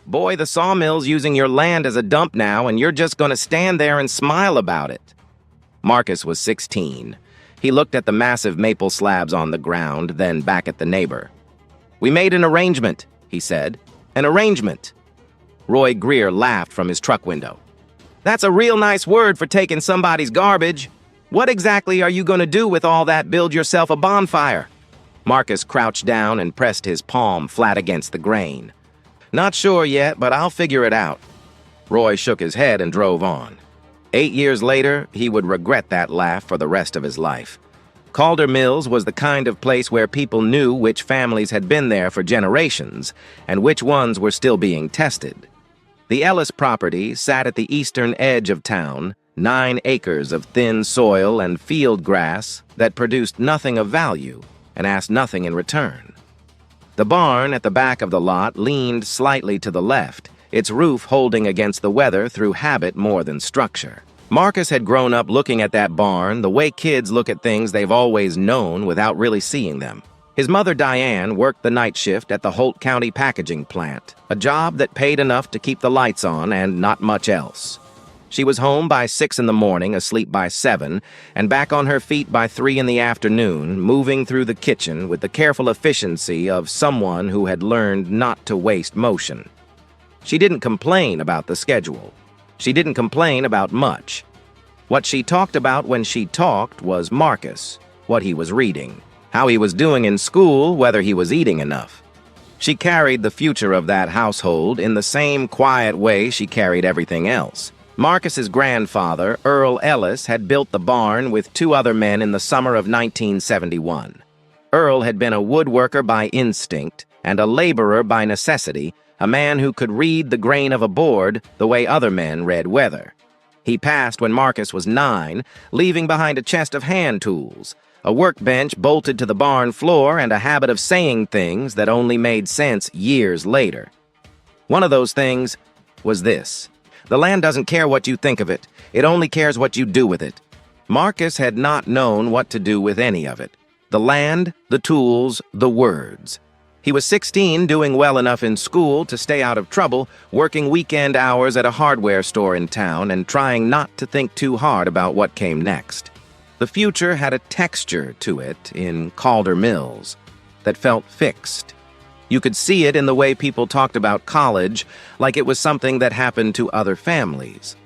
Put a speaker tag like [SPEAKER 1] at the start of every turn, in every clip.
[SPEAKER 1] Boy, the sawmill's using your land as a dump now, and you're just gonna stand there and smile about it. Marcus was 16. He looked at the massive maple slabs on the ground, then back at the neighbor. "We made an arrangement," he said. "An arrangement." Roy Greer laughed from his truck window. "That's a real nice word for taking somebody's garbage. What exactly are you gonna do with all that? Build yourself a bonfire?" Marcus crouched down and pressed his palm flat against the grain. "Not sure yet, but I'll figure it out." Roy shook his head and drove on. 8 years later, he would regret that laugh for the rest of his life. Calder Mills was the kind of place where people knew which families had been there for generations and which ones were still being tested. The Ellis property sat at the eastern edge of town, 9 acres of thin soil and field grass that produced nothing of value and asked nothing in return. The barn at the back of the lot leaned slightly to the left, its roof holding against the weather through habit more than structure. Marcus had grown up looking at that barn the way kids look at things they've always known without really seeing them. His mother, Diane, worked the night shift at the Holt County packaging plant, a job that paid enough to keep the lights on and not much else. She was home by 6 in the morning, asleep by 7, and back on her feet by 3 in the afternoon, moving through the kitchen with the careful efficiency of someone who had learned not to waste motion. She didn't complain about the schedule. She didn't complain about much. What she talked about when she talked was Marcus, what he was reading, how he was doing in school, whether he was eating enough. She carried the future of that household in the same quiet way she carried everything else. Marcus's grandfather, Earl Ellis, had built the barn with 2 other men in the summer of 1971. Earl had been a woodworker by instinct and a laborer by necessity, a man who could read the grain of a board the way other men read weather. He passed when Marcus was 9, leaving behind a chest of hand tools, a workbench bolted to the barn floor, and a habit of saying things that only made sense years later. One of those things was this: "The land doesn't care what you think of it. It only cares what you do with it." Marcus had not known what to do with any of it. The land, the tools, the words. He was 16, doing well enough in school to stay out of trouble, working weekend hours at a hardware store in town and trying not to think too hard about what came next. The future had a texture to it in Calder Mills that felt fixed. You could see it in the way people talked about college, like it was something that happened to other families.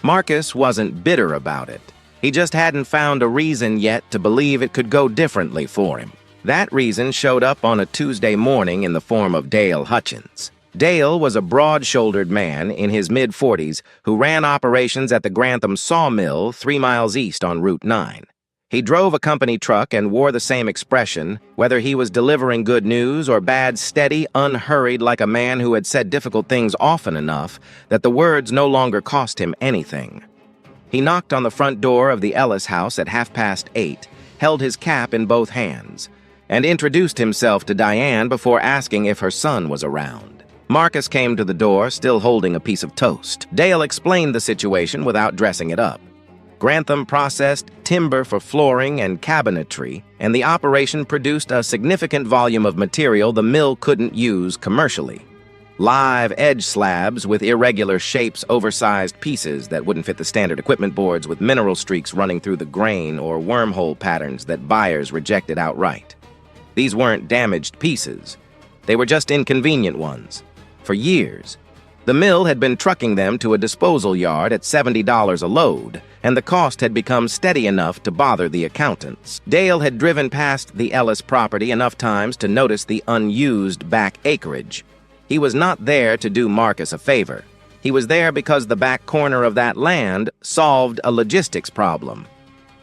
[SPEAKER 1] Marcus wasn't bitter about it. He just hadn't found a reason yet to believe it could go differently for him. That reason showed up on a Tuesday morning in the form of Dale Hutchins. Dale was a broad-shouldered man in his mid-40s who ran operations at the Grantham Sawmill 3 miles east on Route 9. He drove a company truck and wore the same expression, whether he was delivering good news or bad, steady, unhurried, like a man who had said difficult things often enough that the words no longer cost him anything. He knocked on the front door of the Ellis house at 8:30, held his cap in both hands, and introduced himself to Diane before asking if her son was around. Marcus came to the door, still holding a piece of toast. Dale explained the situation without dressing it up. Grantham processed timber for flooring and cabinetry, and the operation produced a significant volume of material the mill couldn't use commercially. Live edge slabs with irregular shapes, oversized pieces that wouldn't fit the standard equipment boards with mineral streaks running through the grain or wormhole patterns that buyers rejected outright. These weren't damaged pieces. They were just inconvenient ones. For years, the mill had been trucking them to a disposal yard at $70 a load, and the cost had become steady enough to bother the accountants. Dale had driven past the Ellis property enough times to notice the unused back acreage. He was not there to do Marcus a favor. He was there because the back corner of that land solved a logistics problem.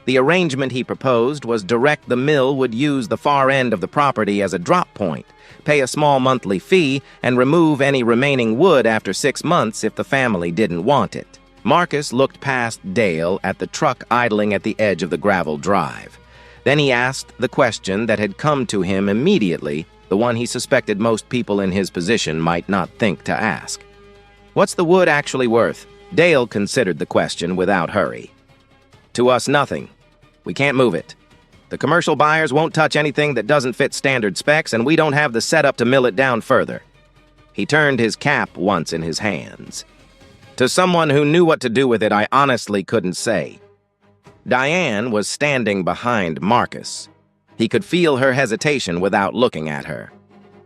[SPEAKER 1] The arrangement he proposed was direct the mill would use the far end of the property as a drop point, pay a small monthly fee, and remove any remaining wood after 6 months if the family didn't want it. Marcus looked past Dale at the truck idling at the edge of the gravel drive. Then he asked the question that had come to him immediately, the one he suspected most people in his position might not think to ask. "What's the wood actually worth?" Dale considered the question without hurry. "To us, nothing. We can't move it. The commercial buyers won't touch anything that doesn't fit standard specs, and we don't have the setup to mill it down further." He turned his cap once in his hands. To someone who knew what to do with it, I honestly couldn't say. Diane was standing behind Marcus. He could feel her hesitation without looking at her.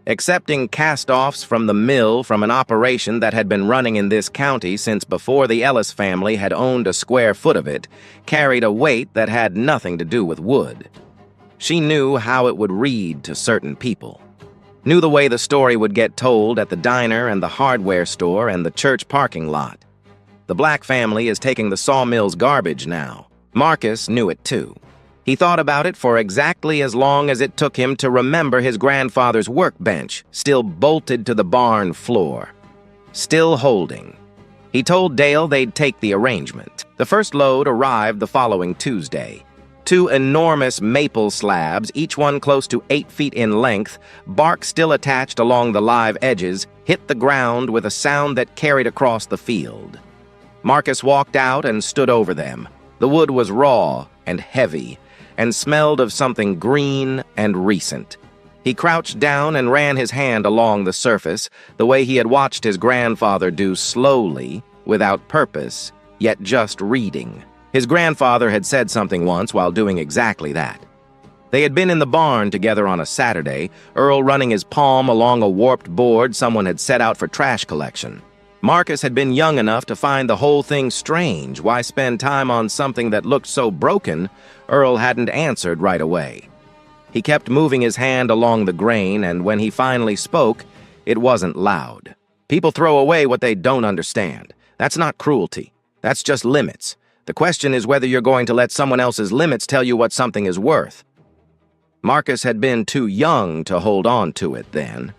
[SPEAKER 1] Accepting cast-offs from the mill from an operation that had been running in this county since before the Ellis family had owned a square foot of it carried a weight that had nothing to do with wood. She knew how it would read to certain people. Knew the way the story would get told at the diner and the hardware store and the church parking lot. The Black family is taking the Sawmill's garbage now. Marcus knew it too. He thought about it for exactly as long as it took him to remember his grandfather's workbench, still bolted to the barn floor. Still holding. He told Dale they'd take the arrangement. The first load arrived the following Tuesday. 2 enormous maple slabs, each one close to 8 feet in length, bark still attached along the live edges, hit the ground with a sound that carried across the field. Marcus walked out and stood over them. The wood was raw and heavy, and smelled of something green and recent. He crouched down and ran his hand along the surface, the way he had watched his grandfather do slowly, without purpose, yet just reading. His grandfather had said something once while doing exactly that. They had been in the barn together on a Saturday, Earl running his palm along a warped board someone had set out for trash collection. Marcus had been young enough to find the whole thing strange. Why spend time on something that looked so broken? Earl hadn't answered right away. He kept moving his hand along the grain, and when he finally spoke, it wasn't loud. People throw away what they don't understand. That's not cruelty. That's just limits. The question is whether you're going to let someone else's limits tell you what something is worth. Marcus had been too young to hold on to it then.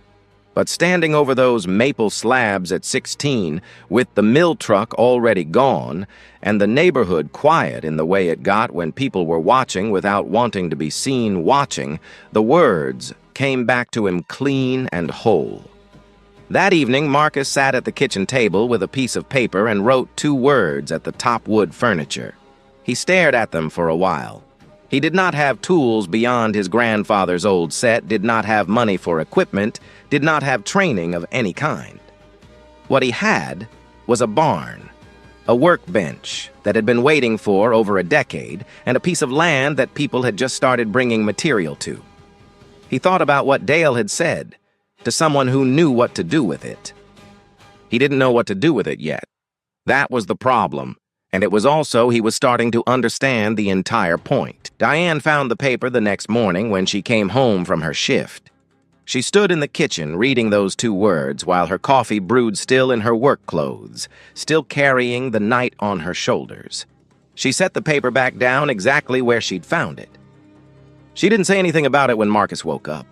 [SPEAKER 1] But standing over those maple slabs at 16, with the mill truck already gone, and the neighborhood quiet in the way it got when people were watching without wanting to be seen watching, the words came back to him clean and whole. That evening, Marcus sat at the kitchen table with a piece of paper and wrote 2 words at the top wood furniture. He stared at them for a while. He did not have tools beyond his grandfather's old set, did not have money for equipment, did not have training of any kind. What he had was a barn, a workbench that had been waiting for over a decade, and a piece of land that people had just started bringing material to. He thought about what Dale had said, to someone who knew what to do with it. He didn't know what to do with it yet. That was the problem. And it was also he was starting to understand the entire point. Diane found the paper the next morning when she came home from her shift. She stood in the kitchen reading those 2 words while her coffee brewed still in her work clothes, still carrying the night on her shoulders. She set the paper back down exactly where she'd found it. She didn't say anything about it when Marcus woke up.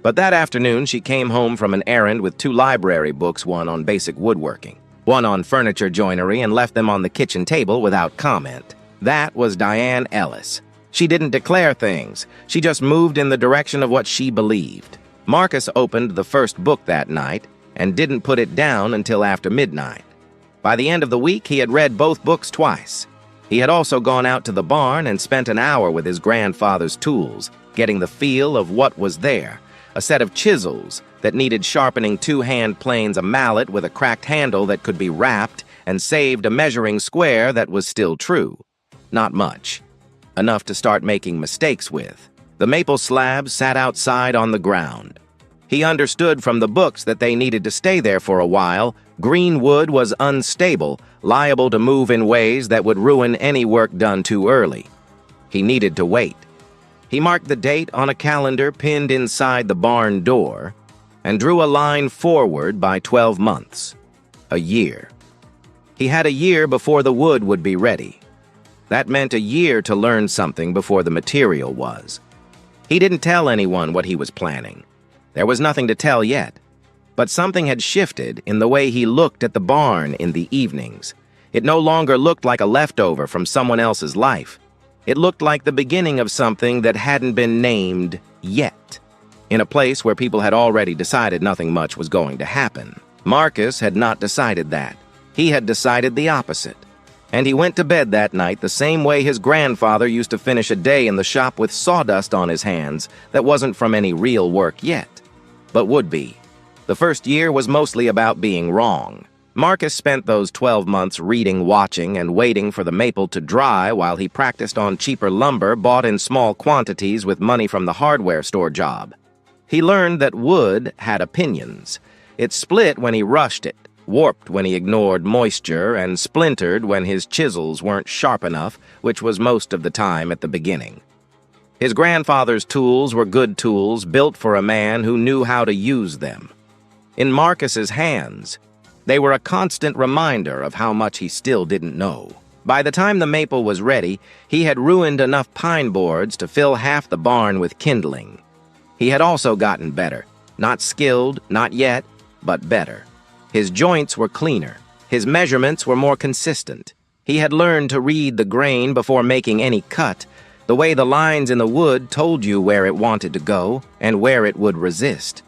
[SPEAKER 1] But that afternoon she came home from an errand with 2 library books, one on basic woodworking, one on furniture joinery, and left them on the kitchen table without comment. That was Diane Ellis. She didn't declare things. She just moved in the direction of what she believed. Marcus opened the first book that night and didn't put it down until after midnight. By the end of the week, he had read both books twice. He had also gone out to the barn and spent an hour with his grandfather's tools, getting the feel of what was there. A set of chisels that needed sharpening, 2-hand planes, a mallet with a cracked handle that could be wrapped, and saved a measuring square that was still true. Not much. Enough to start making mistakes with. The maple slabs sat outside on the ground. He understood from the books that they needed to stay there for a while. Green wood was unstable, liable to move in ways that would ruin any work done too early. He needed to wait. He marked the date on a calendar pinned inside the barn door and drew a line forward by 12 months. A year. He had a year before the wood would be ready. That meant a year to learn something before the material was. He didn't tell anyone what he was planning. There was nothing to tell yet. But something had shifted in the way he looked at the barn in the evenings. It no longer looked like a leftover from someone else's life. It looked like the beginning of something that hadn't been named yet, in a place where people had already decided nothing much was going to happen. Marcus had not decided that. He had decided the opposite. And he went to bed that night the same way his grandfather used to finish a day in the shop with sawdust on his hands that wasn't from any real work yet, but would be. The first year was mostly about being wrong. Marcus spent those 12 months reading, watching, and waiting for the maple to dry while he practiced on cheaper lumber bought in small quantities with money from the hardware store job. He learned that wood had opinions. It split when he rushed it, warped when he ignored moisture, and splintered when his chisels weren't sharp enough, which was most of the time at the beginning. His grandfather's tools were good tools built for a man who knew how to use them. In Marcus's hands, they were a constant reminder of how much he still didn't know. By the time the maple was ready, he had ruined enough pine boards to fill half the barn with kindling. He had also gotten better. Not skilled, not yet, but better. His joints were cleaner. His measurements were more consistent. He had learned to read the grain before making any cut, the way the lines in the wood told you where it wanted to go and where it would resist.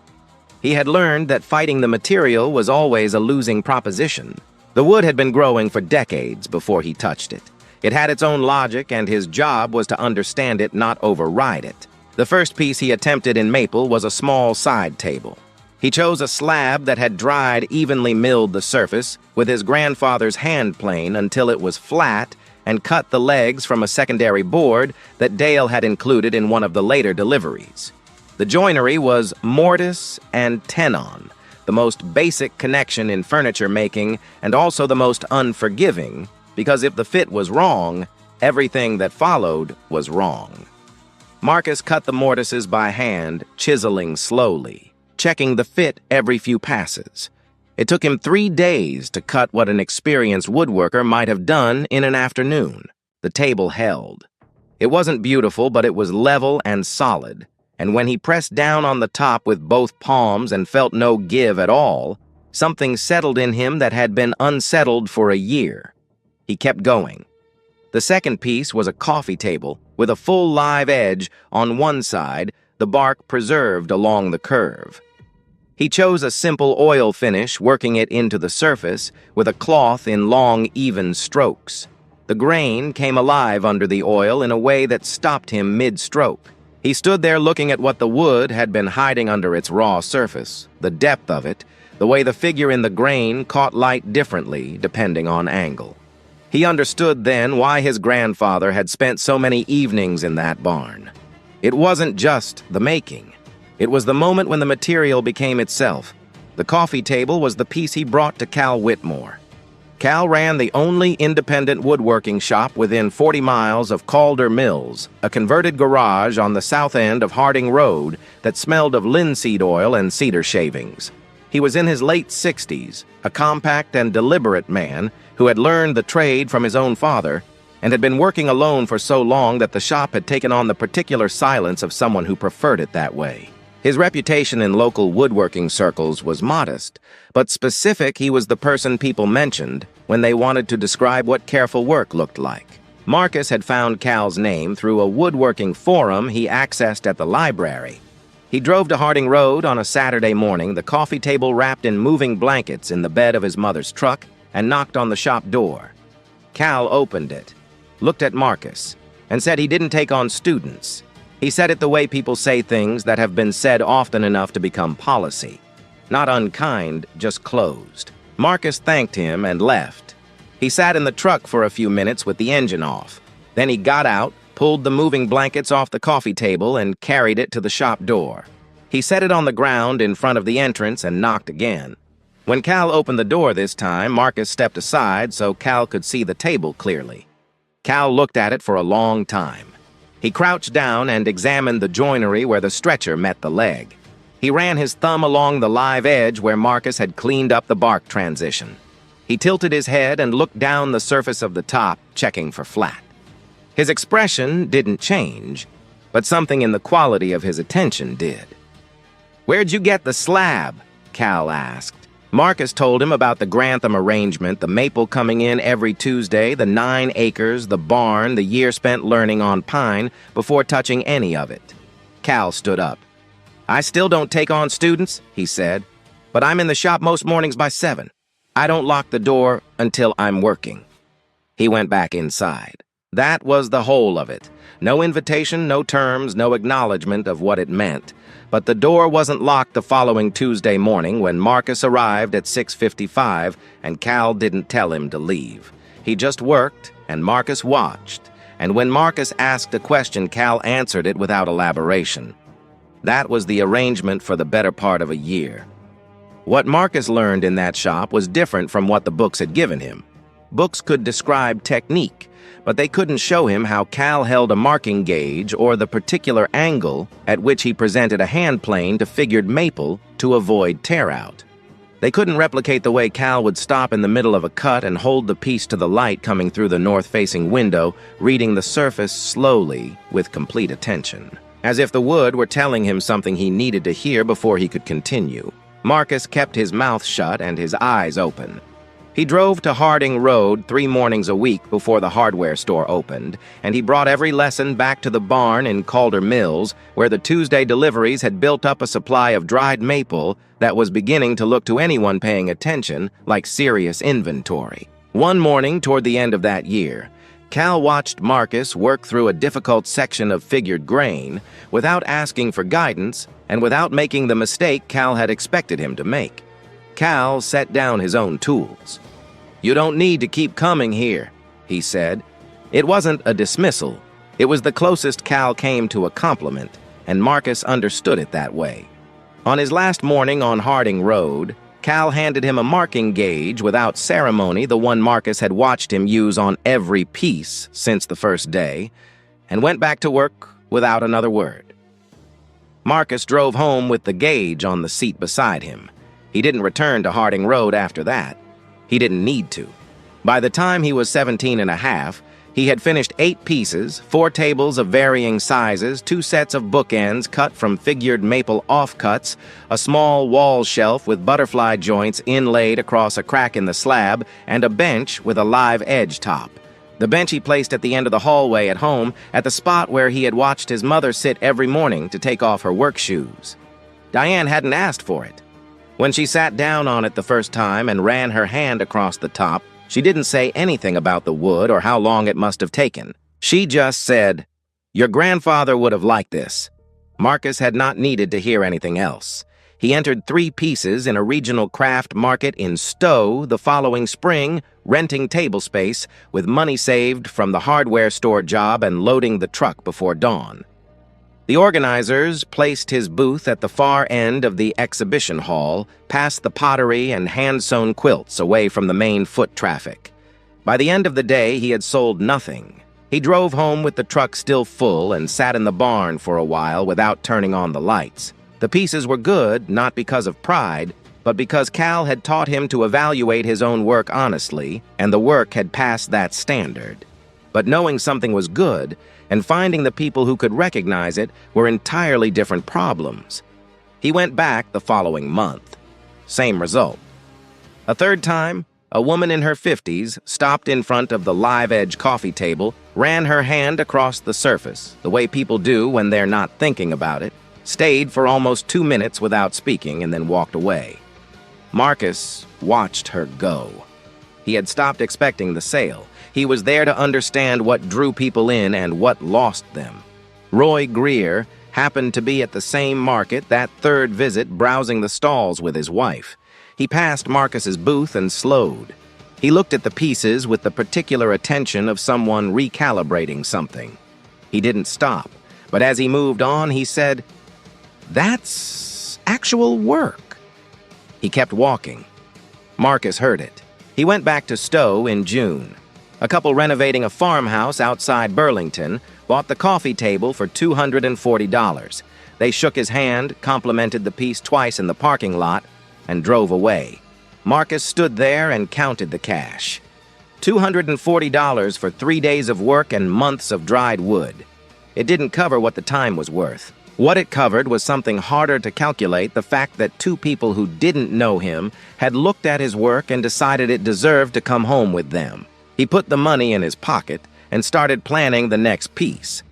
[SPEAKER 1] He had learned that fighting the material was always a losing proposition. The wood had been growing for decades before he touched it. It had its own logic, and his job was to understand it, not override it. The first piece he attempted in maple was a small side table. He chose a slab that had dried, evenly milled the surface with his grandfather's hand plane until it was flat, and cut the legs from a secondary board that Dale had included in one of the later deliveries. The joinery was mortise and tenon, the most basic connection in furniture making and also the most unforgiving, because if the fit was wrong, everything that followed was wrong. Marcus cut the mortises by hand, chiseling slowly, checking the fit every few passes. It took him 3 days to cut what an experienced woodworker might have done in an afternoon. The table held. It wasn't beautiful, but it was level and solid. And when he pressed down on the top with both palms and felt no give at all, something settled in him that had been unsettled for a year. He kept going. The second piece was a coffee table with a full live edge on one side, the bark preserved along the curve. He chose a simple oil finish, working it into the surface with a cloth in long, even strokes. The grain came alive under the oil in a way that stopped him mid-stroke. He stood there looking at what the wood had been hiding under its raw surface, the depth of it, the way the figure in the grain caught light differently depending on angle. He understood then why his grandfather had spent so many evenings in that barn. It wasn't just the making. It was the moment when the material became itself. The coffee table was the piece he brought to Cal Whitmore. Cal ran the only independent woodworking shop within 40 miles of Calder Mills, a converted garage on the south end of Harding Road that smelled of linseed oil and cedar shavings. He was in his late 60s, a compact and deliberate man who had learned the trade from his own father and had been working alone for so long that the shop had taken on the particular silence of someone who preferred it that way. His reputation in local woodworking circles was modest, but specific. He was the person people mentioned when they wanted to describe what careful work looked like. Marcus had found Cal's name through a woodworking forum he accessed at the library. He drove to Harding Road on a Saturday morning, the coffee table wrapped in moving blankets in the bed of his mother's truck, and knocked on the shop door. Cal opened it, looked at Marcus, and said he didn't take on students. He said it the way people say things that have been said often enough to become policy. Not unkind, just closed. Marcus thanked him and left. He sat in the truck for a few minutes with the engine off. Then he got out, pulled the moving blankets off the coffee table, and carried it to the shop door. He set it on the ground in front of the entrance and knocked again. When Cal opened the door this time, Marcus stepped aside so Cal could see the table clearly. Cal looked at it for a long time. He crouched down and examined the joinery where the stretcher met the leg. He ran his thumb along the live edge where Marcus had cleaned up the bark transition. He tilted his head and looked down the surface of the top, checking for flat. His expression didn't change, but something in the quality of his attention did. "Where'd you get the slab?" Cal asked. Marcus told him about the Grantham arrangement, the maple coming in every Tuesday, the 9 acres, the barn, the year spent learning on pine before touching any of it. Cal stood up. "I still don't take on students," he said, "but I'm in the shop most mornings by 7. I don't lock the door until I'm working." He went back inside. That was the whole of it. No invitation, no terms, no acknowledgement of what it meant. But the door wasn't locked the following Tuesday morning when Marcus arrived at 6:55 and Cal didn't tell him to leave. He just worked, and Marcus watched. And when Marcus asked a question, Cal answered it without elaboration. That was the arrangement for the better part of a year. What Marcus learned in that shop was different from what the books had given him. Books could describe technique, but they couldn't show him how Cal held a marking gauge or the particular angle at which he presented a hand plane to figured maple to avoid tear-out. They couldn't replicate the way Cal would stop in the middle of a cut and hold the piece to the light coming through the north-facing window, reading the surface slowly with complete attention, as if the wood were telling him something he needed to hear before he could continue. Marcus kept his mouth shut and his eyes open. He drove to Harding Road 3 mornings a week before the hardware store opened, and he brought every lesson back to the barn in Calder Mills, where the Tuesday deliveries had built up a supply of dried maple that was beginning to look to anyone paying attention like serious inventory. One morning toward the end of that year, Cal watched Marcus work through a difficult section of figured grain without asking for guidance and without making the mistake Cal had expected him to make. Cal set down his own tools. "You don't need to keep coming here," he said. It wasn't a dismissal. It was the closest Cal came to a compliment, and Marcus understood it that way. On his last morning on Harding Road, Cal handed him a marking gauge without ceremony, the one Marcus had watched him use on every piece since the first day, and went back to work without another word. Marcus drove home with the gauge on the seat beside him. He didn't return to Harding Road after that. He didn't need to. By the time he was 17 and a half, he had finished 8 pieces, 4 tables of varying sizes, 2 sets of bookends cut from figured maple offcuts, a small wall shelf with butterfly joints inlaid across a crack in the slab, and a bench with a live edge top. The bench he placed at the end of the hallway at home, at the spot where he had watched his mother sit every morning to take off her work shoes. Diane hadn't asked for it. When she sat down on it the first time and ran her hand across the top, she didn't say anything about the wood or how long it must have taken. She just said, "Your grandfather would have liked this." Marcus had not needed to hear anything else. He entered 3 pieces in a regional craft market in Stowe the following spring, renting table space with money saved from the hardware store job and loading the truck before dawn. The organizers placed his booth at the far end of the exhibition hall, past the pottery and hand-sewn quilts away from the main foot traffic. By the end of the day, he had sold nothing. He drove home with the truck still full and sat in the barn for a while without turning on the lights. The pieces were good, not because of pride, but because Cal had taught him to evaluate his own work honestly, and the work had passed that standard. But knowing something was good and finding the people who could recognize it were entirely different problems. He went back the following month. Same result. A third time, a woman in her 50s stopped in front of the live edge coffee table, ran her hand across the surface, the way people do when they're not thinking about it, stayed for almost 2 minutes without speaking, and then walked away. Marcus watched her go. He had stopped expecting the sale. He was there to understand what drew people in and what lost them. Roy Greer happened to be at the same market that third visit, browsing the stalls with his wife. He passed Marcus's booth and slowed. He looked at the pieces with the particular attention of someone recalibrating something. He didn't stop, but as he moved on, he said, "That's actual work." He kept walking. Marcus heard it. He went back to Stowe in June. A couple renovating a farmhouse outside Burlington bought the coffee table for $240. They shook his hand, complimented the piece twice in the parking lot, and drove away. Marcus stood there and counted the cash. $240 for 3 days of work and months of dried wood. It didn't cover what the time was worth. What it covered was something harder to calculate, the fact that 2 people who didn't know him had looked at his work and decided it deserved to come home with them. He put the money in his pocket and started planning the next piece.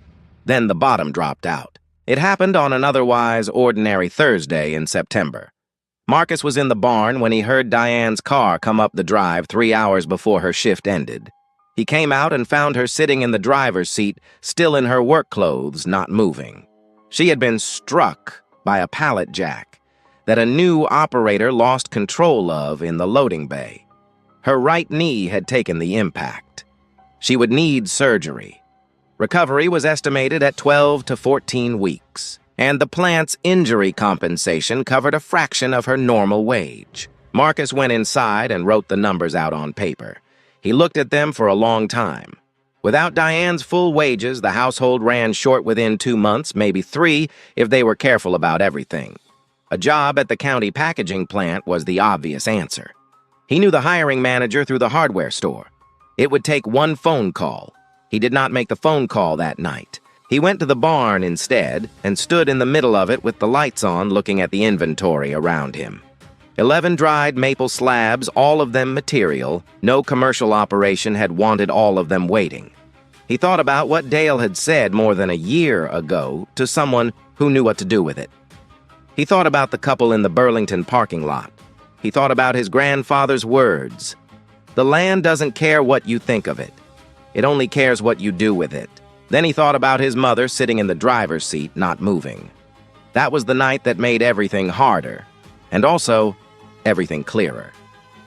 [SPEAKER 1] Then the bottom dropped out. It happened on an otherwise ordinary Thursday in September. Marcus was in the barn when he heard Diane's car come up the drive 3 hours before her shift ended. He came out and found her sitting in the driver's seat, still in her work clothes, not moving. She had been struck by a pallet jack that a new operator lost control of in the loading bay. Her right knee had taken the impact. She would need surgery. Recovery was estimated at 12 to 14 weeks, and the plant's injury compensation covered a fraction of her normal wage. Marcus went inside and wrote the numbers out on paper. He looked at them for a long time. Without Diane's full wages, the household ran short within 2 months, maybe 3, if they were careful about everything. A job at the county packaging plant was the obvious answer. He knew the hiring manager through the hardware store. It would take one phone call. He did not make the phone call that night. He went to the barn instead and stood in the middle of it with the lights on, looking at the inventory around him. 11 dried maple slabs, all of them material. No commercial operation had wanted all of them waiting. He thought about what Dale had said more than a year ago to someone who knew what to do with it. He thought about the couple in the Burlington parking lot. He thought about his grandfather's words. The land doesn't care what you think of it. It only cares what you do with it. Then he thought about his mother sitting in the driver's seat, not moving. That was the night that made everything harder, and also everything clearer.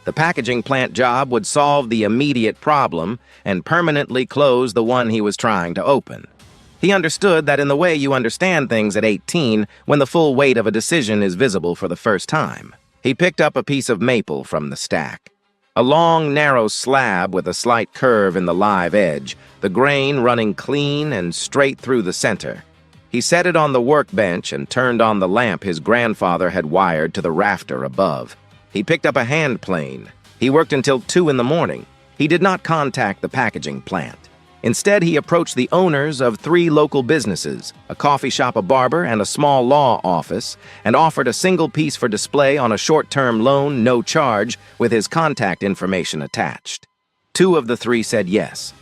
[SPEAKER 1] The packaging plant job would solve the immediate problem and permanently close the one he was trying to open. He understood that in the way you understand things at 18, when the full weight of a decision is visible for the first time. He picked up a piece of maple from the stack. A long, narrow slab with a slight curve in the live edge, the grain running clean and straight through the center. He set it on the workbench and turned on the lamp his grandfather had wired to the rafter above. He picked up a hand plane. He worked until 2 in the morning. He did not contact the packaging plant. Instead, he approached the owners of 3 local businesses, a coffee shop, a barber, and a small law office, and offered a single piece for display on a short-term loan, no charge, with his contact information attached. 2 of the 3 said yes.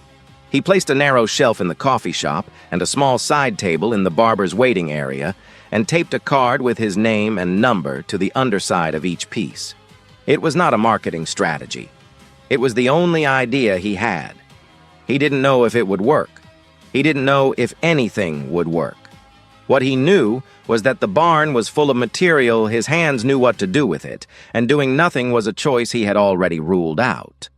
[SPEAKER 1] He placed a narrow shelf in the coffee shop and a small side table in the barber's waiting area, and taped a card with his name and number to the underside of each piece. It was not a marketing strategy. It was the only idea he had. He didn't know if it would work. He didn't know if anything would work. What he knew was that the barn was full of material, his hands knew what to do with it, and doing nothing was a choice he had already ruled out.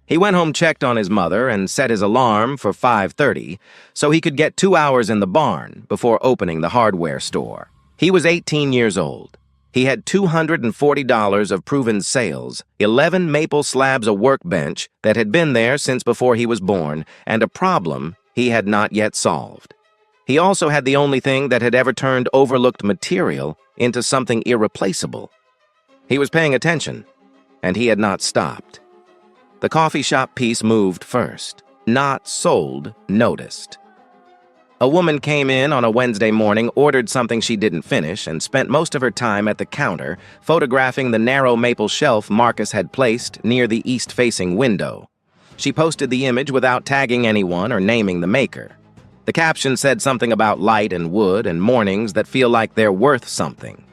[SPEAKER 1] He went home, checked on his mother, and set his alarm for 5:30 so he could get 2 hours in the barn before opening the hardware store. He was 18 years old. He had $240 of proven sales, 11 maple slabs, a workbench that had been there since before he was born, and a problem he had not yet solved. He also had the only thing that had ever turned overlooked material into something irreplaceable. He was paying attention, and he had not stopped. The coffee shop piece moved first. Not sold, noticed. A woman came in on a Wednesday morning, ordered something she didn't finish, and spent most of her time at the counter photographing the narrow maple shelf Marcus had placed near the east-facing window. She posted the image without tagging anyone or naming the maker. The caption said something about light and wood and mornings that feel like they're worth something.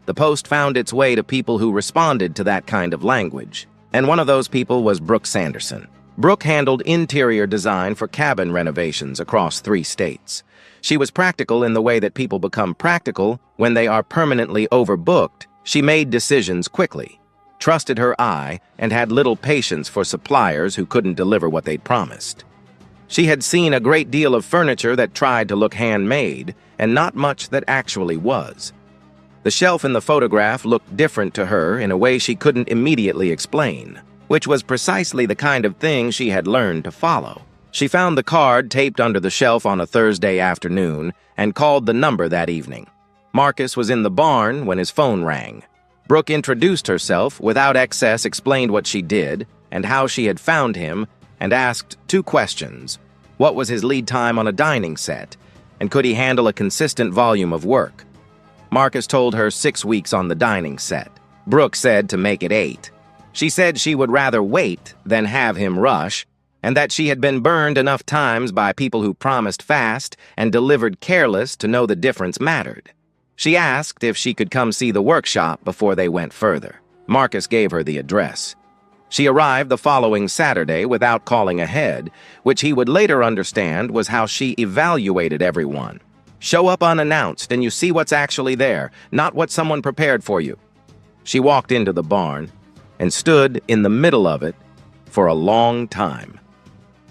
[SPEAKER 1] The post found its way to people who responded to that kind of language, and one of those people was Brooke Sanderson. Brooke handled interior design for cabin renovations across 3 states. She was practical in the way that people become practical when they are permanently overbooked. She made decisions quickly, trusted her eye, and had little patience for suppliers who couldn't deliver what they'd promised. She had seen a great deal of furniture that tried to look handmade, and not much that actually was. The shelf in the photograph looked different to her in a way she couldn't immediately explain, which was precisely the kind of thing she had learned to follow. She found the card taped under the shelf on a Thursday afternoon and called the number that evening. Marcus was in the barn when his phone rang. Brooke introduced herself, without excess explained what she did and how she had found him, and asked 2 questions. What was his lead time on a dining set, and could he handle a consistent volume of work? Marcus told her 6 weeks on the dining set. Brooke said to make it 8. She said she would rather wait than have him rush, and that she had been burned enough times by people who promised fast and delivered careless to know the difference mattered. She asked if she could come see the workshop before they went further. Marcus gave her the address. She arrived the following Saturday without calling ahead, which he would later understand was how she evaluated everyone. Show up unannounced and you see what's actually there, not what someone prepared for you. She walked into the barn and stood in the middle of it for a long time,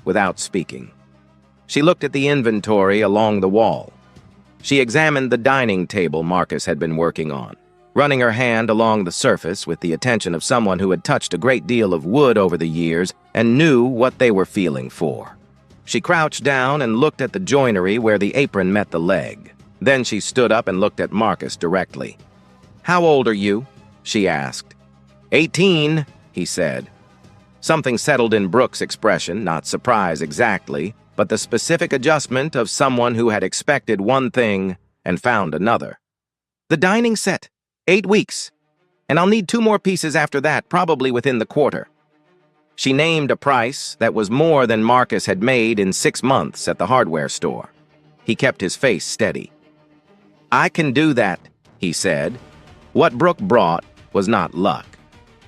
[SPEAKER 1] without speaking. She looked at the inventory along the wall. She examined the dining table Marcus had been working on, running her hand along the surface with the attention of someone who had touched a great deal of wood over the years and knew what they were feeling for. She crouched down and looked at the joinery where the apron met the leg. Then she stood up and looked at Marcus directly. "How old are you?" she asked. 18, he said. Something settled in Brooke's expression, not surprise exactly, but the specific adjustment of someone who had expected one thing and found another. "The dining set. 8 weeks. And I'll need 2 more pieces after that, probably within the quarter." She named a price that was more than Marcus had made in 6 months at the hardware store. He kept his face steady. "I can do that," he said. What Brooke brought was not luck.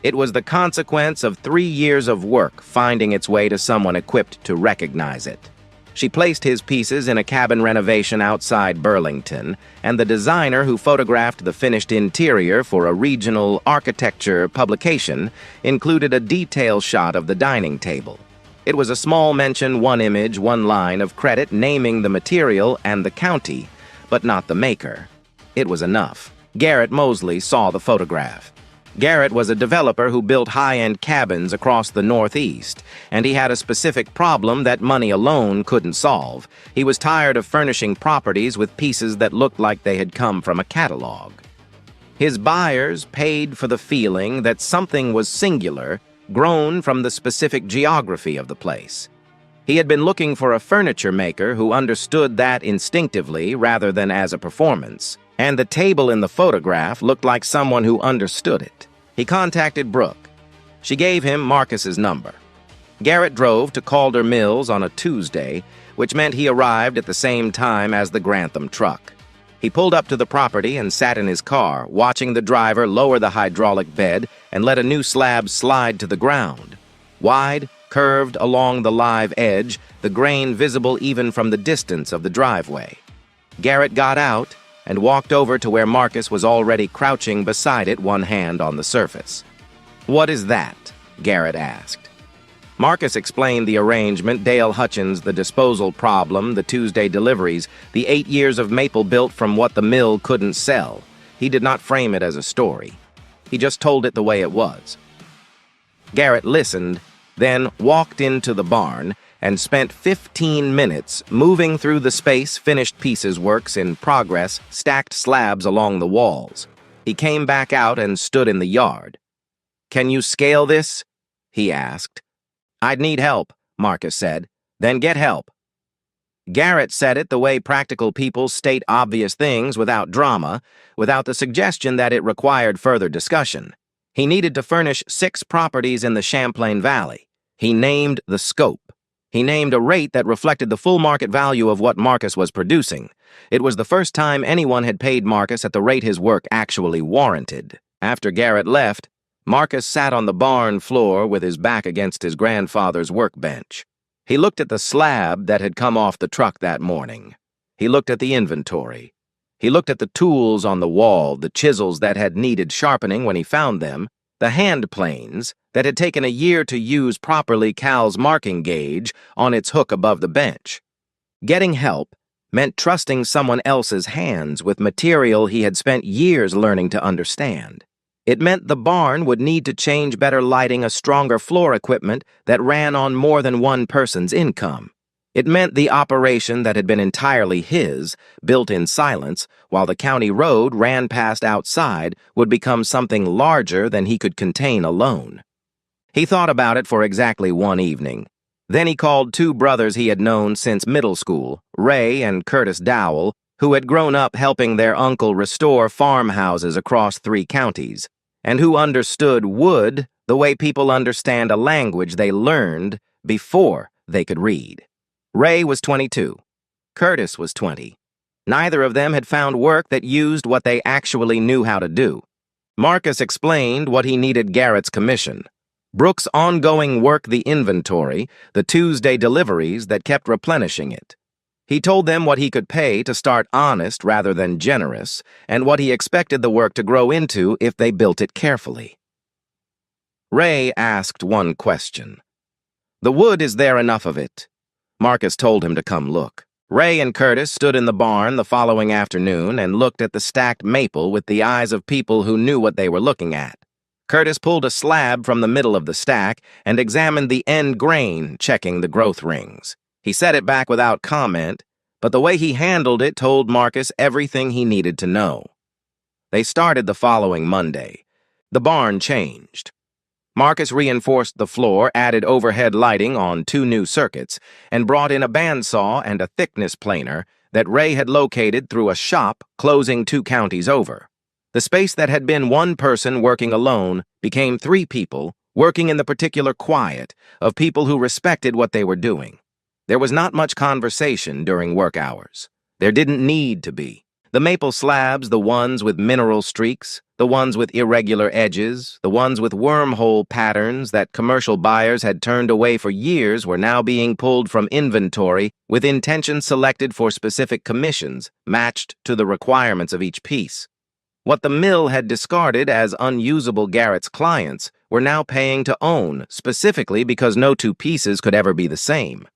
[SPEAKER 1] It was the consequence of 3 years of work finding its way to someone equipped to recognize it. She placed his pieces in a cabin renovation outside Burlington, and the designer who photographed the finished interior for a regional architecture publication included a detail shot of the dining table. It was a small mention, 1 image, 1 line of credit naming the material and the county, but not the maker. It was enough. Garrett Mosley saw the photograph. Garrett was a developer who built high-end cabins across the Northeast, and he had a specific problem that money alone couldn't solve. He was tired of furnishing properties with pieces that looked like they had come from a catalog. His buyers paid for the feeling that something was singular, grown from the specific geography of the place. He had been looking for a furniture maker who understood that instinctively rather than as a performance, and the table in the photograph looked like someone who understood it. He contacted Brooke. She gave him Marcus's number. Garrett drove to Calder Mills on a Tuesday, which meant he arrived at the same time as the Grantham truck. He pulled up to the property and sat in his car, watching the driver lower the hydraulic bed and let a new slab slide to the ground. Wide, curved along the live edge, the grain visible even from the distance of the driveway. Garrett got out and walked over to where Marcus was already crouching beside it, 1 hand on the surface. "What is that?" Garrett asked. Marcus explained the arrangement, Dale Hutchins, the disposal problem, the Tuesday deliveries, the 8 years of maple built from what the mill couldn't sell. He did not frame it as a story. He just told it the way it was. Garrett listened, then walked into the barn and spent 15 minutes moving through the space finished pieces works in progress, stacked slabs along the walls. He came back out and stood in the yard. "Can you scale this?" he asked. "I'd need help," Marcus said. "Then get help." Garrett said it the way practical people state obvious things without drama, without the suggestion that it required further discussion. He needed to furnish 6 properties in the Champlain Valley. He named the scope. He named a rate that reflected the full market value of what Marcus was producing. It was the first time anyone had paid Marcus at the rate his work actually warranted. After Garrett left, Marcus sat on the barn floor with his back against his grandfather's workbench. He looked at the slab that had come off the truck that morning. He looked at the inventory. He looked at the tools on the wall, the chisels that had needed sharpening when he found them, the hand planes that had taken a year to use properly Cal's marking gauge on its hook above the bench. Getting help meant trusting someone else's hands with material he had spent years learning to understand. It meant the barn would need to change better lighting, a stronger floor equipment that ran on more than one person's income. It meant the operation that had been entirely his, built in silence, while the county road ran past outside, would become something larger than he could contain alone. He thought about it for exactly 1 evening. Then he called 2 brothers he had known since middle school, Ray and Curtis Dowell, who had grown up helping their uncle restore farmhouses across 3 counties, and who understood wood the way people understand a language they learned before they could read. Ray was 22. Curtis was 20. Neither of them had found work that used what they actually knew how to do. Marcus explained what he needed Garrett's commission. Brooks' ongoing work the inventory, the Tuesday deliveries that kept replenishing it. He told them what he could pay to start honest rather than generous, and what he expected the work to grow into if they built it carefully. Ray asked one question. "The wood, is there enough of it?" Marcus told him to come look. Ray and Curtis stood in the barn the following afternoon and looked at the stacked maple with the eyes of people who knew what they were looking at. Curtis pulled a slab from the middle of the stack and examined the end grain, checking the growth rings. He set it back without comment, but the way he handled it told Marcus everything he needed to know. They started the following Monday. The barn changed. Marcus reinforced the floor, added overhead lighting on 2 new circuits, and brought in a bandsaw and a thickness planer that Ray had located through a shop closing 2 counties over. The space that had been 1 person working alone became 3 people working in the particular quiet of people who respected what they were doing. There was not much conversation during work hours. There didn't need to be. The maple slabs, the ones with mineral streaks, the ones with irregular edges, the ones with wormhole patterns that commercial buyers had turned away for years were now being pulled from inventory with intentions selected for specific commissions, matched to the requirements of each piece. What the mill had discarded as unusable Garrett's clients were now paying to own, specifically because no 2 pieces could ever be the same.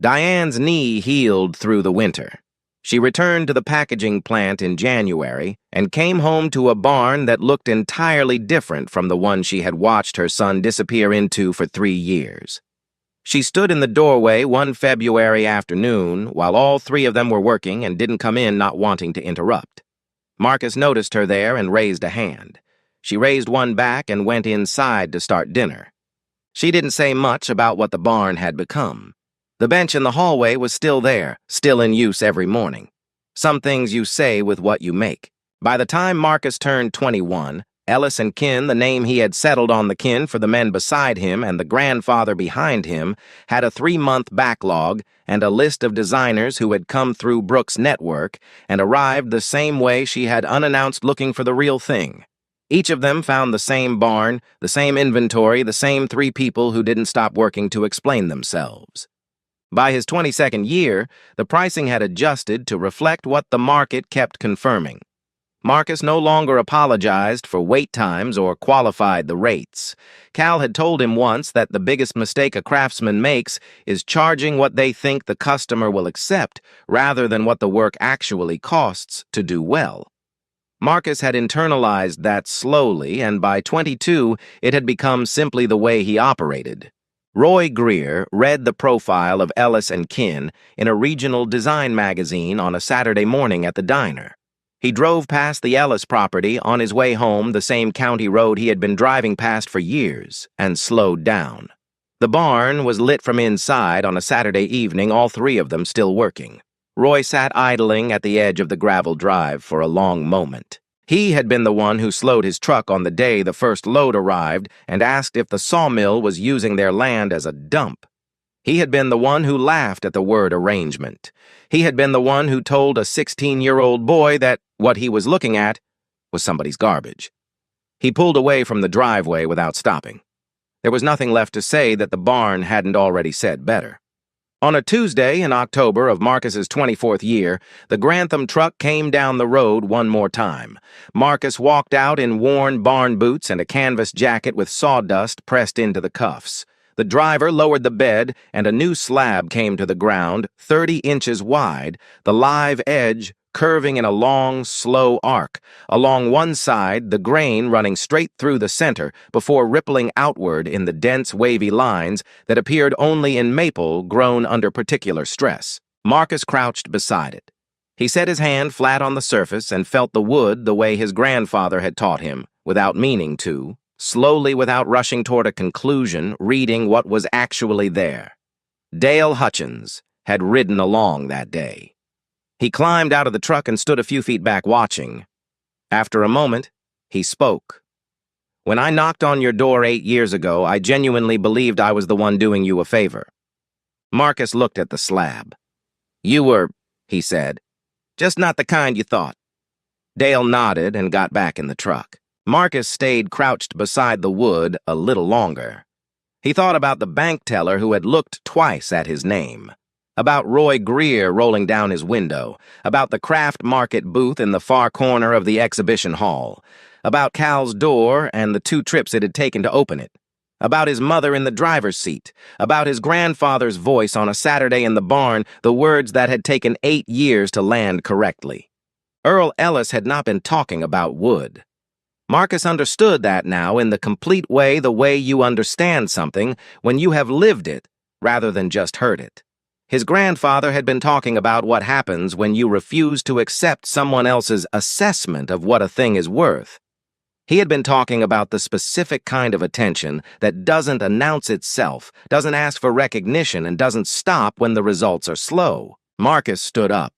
[SPEAKER 1] Diane's knee healed through the winter. She returned to the packaging plant in January and came home to a barn that looked entirely different from the one she had watched her son disappear into for 3 years. She stood in the doorway one February afternoon while all 3 of them were working and didn't come in not wanting to interrupt. Marcus noticed her there and raised a hand. She raised one back and went inside to start dinner. She didn't say much about what the barn had become. The bench in the hallway was still there, still in use every morning. Some things you say with what you make. By the time Marcus turned 21, Ellis and Kin, the name he had settled on the kin for the men beside him and the grandfather behind him, had a 3-month backlog and a list of designers who had come through Brooks' network and arrived the same way she had unannounced looking for the real thing. Each of them found the same barn, the same inventory, the same 3 people who didn't stop working to explain themselves. By his 22nd year, the pricing had adjusted to reflect what the market kept confirming. Marcus no longer apologized for wait times or qualified the rates. Cal had told him once that the biggest mistake a craftsman makes is charging what they think the customer will accept rather than what the work actually costs to do well. Marcus had internalized that slowly, and by 22, it had become simply the way he operated. Roy Greer read the profile of Ellis and Kin in a regional design magazine on a Saturday morning at the diner. He drove past the Ellis property on his way home the same county road he had been driving past for years and slowed down. The barn was lit from inside on a Saturday evening, all 3 of them still working. Roy sat idling at the edge of the gravel drive for a long moment. He had been the one who slowed his truck on the day the first load arrived and asked if the sawmill was using their land as a dump. He had been the one who laughed at the word arrangement. He had been the one who told a 16-year-old boy that what he was looking at was somebody's garbage. He pulled away from the driveway without stopping. There was nothing left to say that the barn hadn't already said better. On a Tuesday in October of Marcus's 24th year, the Grantham truck came down the road one more time. Marcus walked out in worn barn boots and a canvas jacket with sawdust pressed into the cuffs. The driver lowered the bed, and a new slab came to the ground, 30 inches wide, the live edge curving in a long, slow arc. Along one side, the grain running straight through the center before rippling outward in the dense, wavy lines that appeared only in maple grown under particular stress. Marcus crouched beside it. He set his hand flat on the surface and felt the wood the way his grandfather had taught him, without meaning to, slowly without rushing toward a conclusion, reading what was actually there. Dale Hutchins had ridden along that day. He climbed out of the truck and stood a few feet back watching. After a moment, he spoke. "When I knocked on your door 8 years ago, I genuinely believed I was the one doing you a favor." Marcus looked at the slab. "You were," he said, "just not the kind you thought." Dale nodded and got back in the truck. Marcus stayed crouched beside the wood a little longer. He thought about the bank teller who had looked twice at his name, about Roy Greer rolling down his window, about the craft market booth in the far corner of the exhibition hall, about Cal's door and the 2 trips it had taken to open it, about his mother in the driver's seat, about his grandfather's voice on a Saturday in the barn, the words that had taken 8 years to land correctly. Earl Ellis had not been talking about wood. Marcus understood that now in the complete way, the way you understand something when you have lived it rather than just heard it. His grandfather had been talking about what happens when you refuse to accept someone else's assessment of what a thing is worth. He had been talking about the specific kind of attention that doesn't announce itself, doesn't ask for recognition, and doesn't stop when the results are slow. Marcus stood up.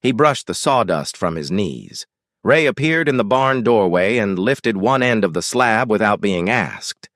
[SPEAKER 1] He brushed the sawdust from his knees. Ray appeared in the barn doorway and lifted one end of the slab without being asked.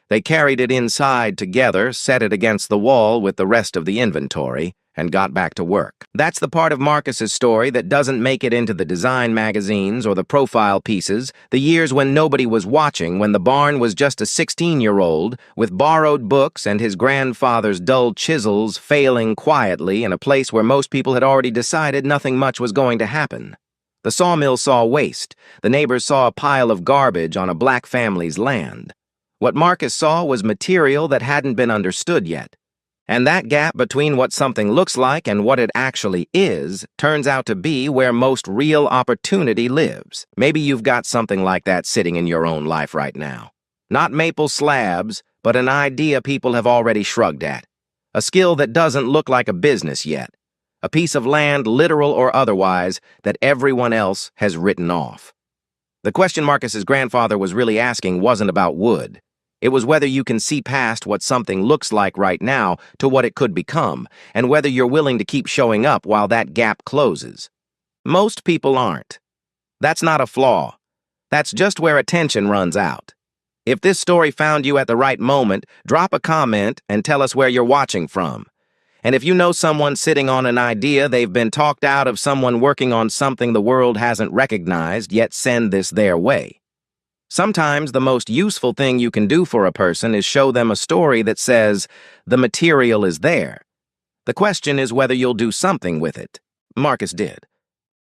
[SPEAKER 1] They carried it inside together, set it against the wall with the rest of the inventory, and got back to work. That's the part of Marcus's story that doesn't make it into the design magazines or the profile pieces, the years when nobody was watching, when the barn was just a 16-year-old, with borrowed books and his grandfather's dull chisels failing quietly in a place where most people had already decided nothing much was going to happen. The sawmill saw waste. The neighbors saw a pile of garbage on a black family's land. What Marcus saw was material that hadn't been understood yet. And that gap between what something looks like and what it actually is turns out to be where most real opportunity lives. Maybe you've got something like that sitting in your own life right now. Not maple slabs, but an idea people have already shrugged at. A skill that doesn't look like a business yet. A piece of land, literal or otherwise, that everyone else has written off. The question Marcus's grandfather was really asking wasn't about wood. It was whether you can see past what something looks like right now to what it could become, and whether you're willing to keep showing up while that gap closes. Most people aren't. That's not a flaw. That's just where attention runs out. If this story found you at the right moment, drop a comment and tell us where you're watching from. And if you know someone sitting on an idea they've been talked out of, someone working on something the world hasn't recognized, yet send this their way. Sometimes the most useful thing you can do for a person is show them a story that says, the material is there. The question is whether you'll do something with it. Marcus did.